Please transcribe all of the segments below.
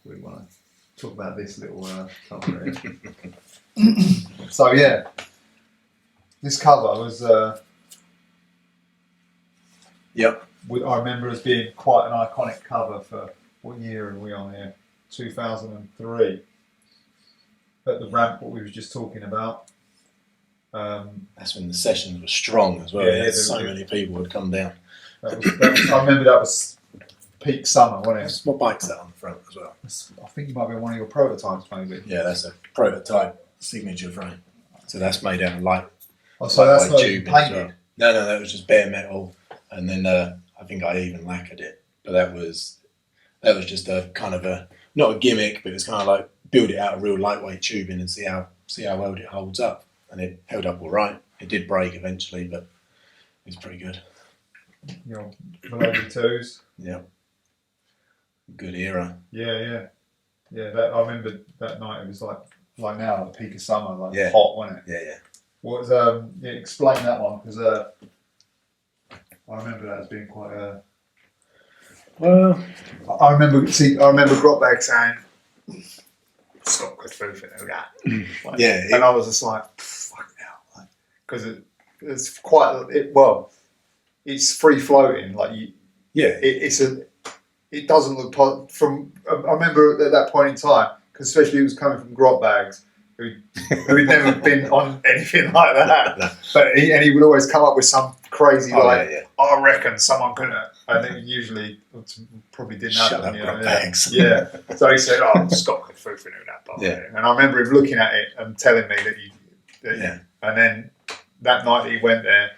we want to talk about this little cover here. So yeah, this cover was. Yep. I remember as being quite an iconic cover for what year are we on here? 2003. At the ramp, what we were just talking about. That's when the sessions were strong as well. Yeah, so many people would come down. I remember that was peak summer, wasn't it? What bike's that on the front as well? I think it might be one of your prototypes, maybe. Yeah, that's a prototype signature frame. So that's made out of light. Oh, so that's not painted? Well. No, that was just bare metal, and then I think I even lacquered it. But that was just a kind of not a gimmick, but it's kind of like build it out of real lightweight tubing and see how well it holds up. And it held up all right. It did break eventually, but it was pretty good. Your Melody 2s. Yeah. Good era. Yeah. I remember that night. It was like now, the peak of summer, hot, wasn't it? Yeah. What was explain that one, because I remember that as being quite. Well, I remember Grotbag saying, "Scott could fufanu that." And I was just like, "Fuck now," because it's quite it's free floating. It doesn't look from. I remember at that point in time, because especially it was coming from Grotbags, who'd never been on anything like that. No. But he would always come up with some crazy I reckon someone could have, and then usually probably didn't happen. Shut up, Grotbags. Yeah. So he said, Scott could fufanu that part. Yeah. And I remember him looking at it and telling me that and then that night that he went there.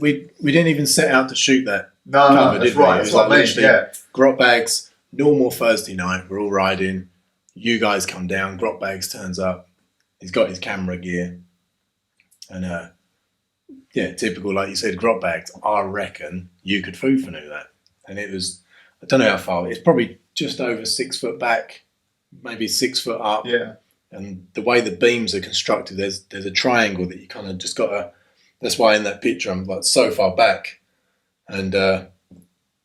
We didn't even set out to shoot that. No, that's right. It was like literally Grotbags, normal Thursday night, we're all riding. You guys come down, Grotbags turns up. He's got his camera gear. And typical, like you said, Grotbags, I reckon you could fufanu that. And it was, I don't know how far, it's probably just over 6 foot back, maybe 6 foot up. Yeah. And the way the beams are constructed, there's a triangle that you kind of just got to, that's why in that picture I'm like so far back. And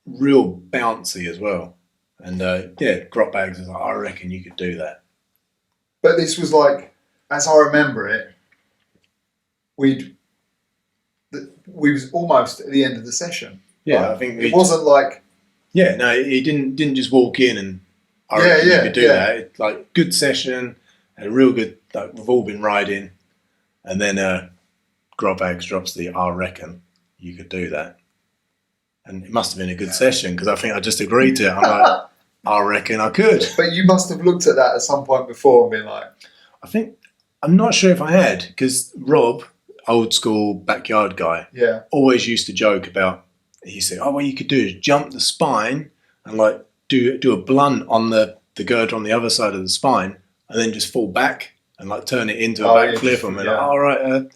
real bouncy as well. And Grotbags is like, I reckon you could do that. But this was like, as I remember it, we was almost at the end of the session. Yeah, right? I think it wasn't like. Yeah, no, he didn't just walk in and I reckon you could do that. It, like good session, a real good. Like we've all been riding, and then Grotbags drops the I reckon you could do that. And it must have been a good session because I think I just agreed to it. I'm like, I reckon I could. But you must have looked at that at some point before and been like... I'm not sure if I had, because Rob, old school backyard guy, always used to joke about, he said, what you could do is jump the spine and like do a blunt on the girder on the other side of the spine and then just fall back and like turn it into a backflip. And we're like, all right,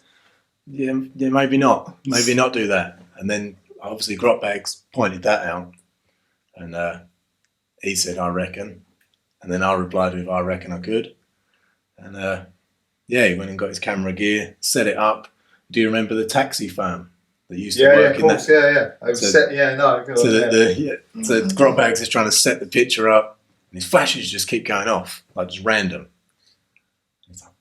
maybe not do that. And then obviously Grotbags pointed that out and he said, I reckon. And then I replied with, I reckon I could. And he went and got his camera gear, set it up. Do you remember the taxi firm that used to work in that? So Grotbags is trying to set the picture up and his flashes just keep going off, like just random. It's like,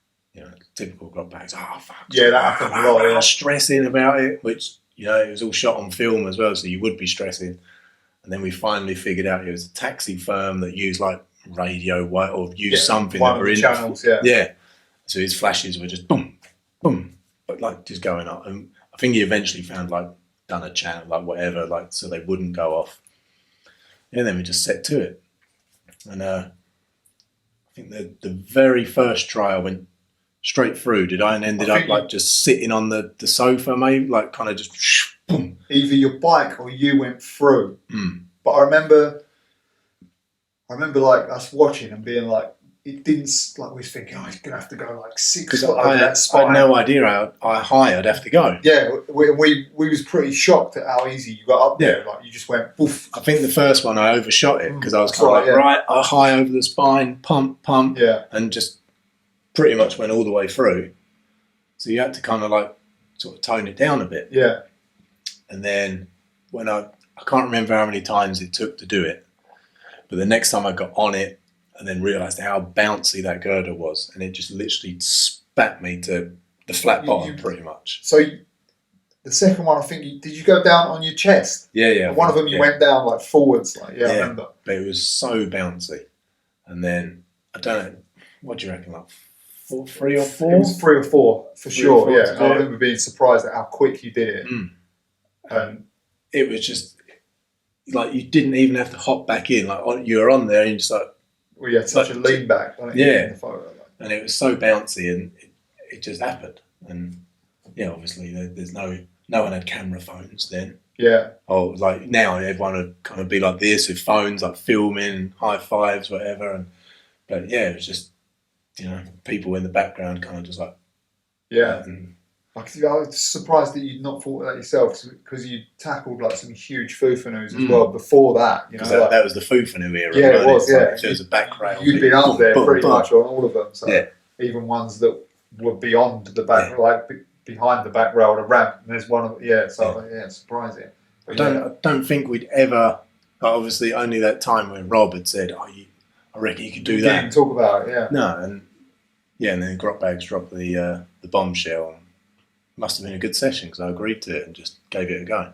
typical Grotbags. Oh, fuck. Yeah, that happened a lot. Stressing about it, which... it was all shot on film as well, so you would be stressing. And then we finally figured out it was a taxi firm that used like radio or used something that were in channels. Yeah. So his flashes were just boom, boom, but like just going up. And I think he eventually found like done a channel, like whatever, like so they wouldn't go off. And then we just set to it. And I think the very first try I went straight through, did I? And ended up like just sitting on the sofa, maybe, like kind of just boom. Either your bike or you went through. But I remember like us watching and being like, it didn't, like we was thinking, he's going to have to go like 6 foot over that spine. I had no idea how high I'd have to go. Yeah, we was pretty shocked at how easy you got up there. Like you just went poof. I think the first one I overshot it because I was kind of like, high over the spine, pump, and just pretty much went all the way through. So you had to kind of like sort of tone it down a bit. Yeah. And then when I can't remember how many times it took to do it, But the next time I got on it and then realised how bouncy that girder was, and it just literally spat me to the flat bottom pretty much. So the second one, I think, did you go down on your chest? Yeah, yeah. And one of them you went down like forwards, like I remember. But it was so bouncy. And then, I don't know, what do you reckon, like 3 or 4? It was 3 or 4, for sure, 4 yeah. I remember being surprised at how quick you did it. And it was just, like, you didn't even have to hop back in. Like, you were on there and you just like... Well, you had such a lean back. Yeah. And it was so bouncy and it just happened. And, yeah, obviously, there's no one had camera phones then. Yeah. Oh, like now everyone would kind of be like this with phones, like filming, high fives, whatever. But yeah, it was just, people in the background kind of just like... Yeah. I was surprised that you'd not thought of that yourself, because you tackled like some huge fufanus as well before that. That was the fufanu era. Yeah, it was, yeah. There was a back rail. You'd been up there pretty much on all of them. So even ones that were beyond the back, like behind the back rail, the ramp, and there's one of, surprising. But I don't think we'd ever, obviously only that time when Rob had said, I reckon you could do that. Didn't talk about it, yeah. No, and then Grotbags dropped the bombshell. Must have been a good session because I agreed to it and just gave it a go.